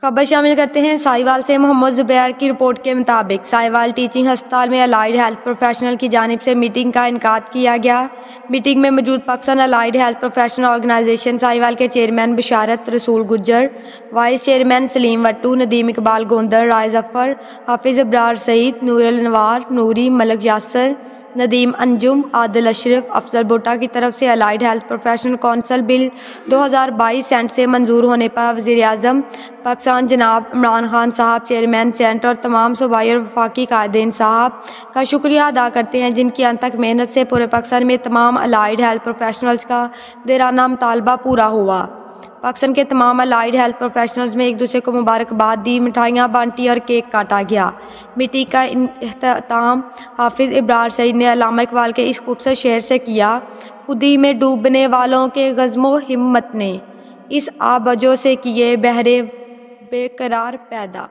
خبر شامل کرتے ہیں ساہیوال سے۔ محمد زبیر کی رپورٹ کے مطابق ساہیوال ٹیچنگ ہسپتال میں الائیڈ ہیلتھ پروفیشنل کی جانب سے میٹنگ کا انعقاد کیا گیا۔ میٹنگ میں موجود Pakistan allied health professional organization Sahiwal کے chairman Basharat Rasool Gujjar, vice chairman Saleem Wattoo, Nadeem Iqbal Gondar, Rai ظفر، حافظ ابرار سعید، نور الانوار نوری، ملک یاسر، ندیم انجم، عادل اشرف، افضل بھٹا کی طرف سے الائیڈ ہیلتھ پروفیشنل کونسل بل 2022 سینٹ سے منظور ہونے پر وزیر اعظم پاکستان جناب عمران خان صاحب، چیئرمین سینٹ اور تمام صوبائی اور وفاقی قائدین صاحب کا شکریہ ادا کرتے ہیں، جن کی انتھک محنت سے پورے پاکستان میں تمام الائیڈ ہیلتھ پروفیشنلز کا دیرانہ مطالبہ پورا ہوا۔ پاکستان کے تمام الائیڈ ہیلتھ پروفیشنلز میں ایک دوسرے کو مبارکباد دی، مٹھائیاں بانٹی اور کیک کاٹا گیا۔ میٹنگ کا اختتام حافظ ابرار سعید نے علامہ اقبال کے اس خوبصورت شعر سے کیا: خودی میں ڈوبنے والوں کے عزم و ہمت نے اس آبجو سے کیے بحر بے قرار پیدا۔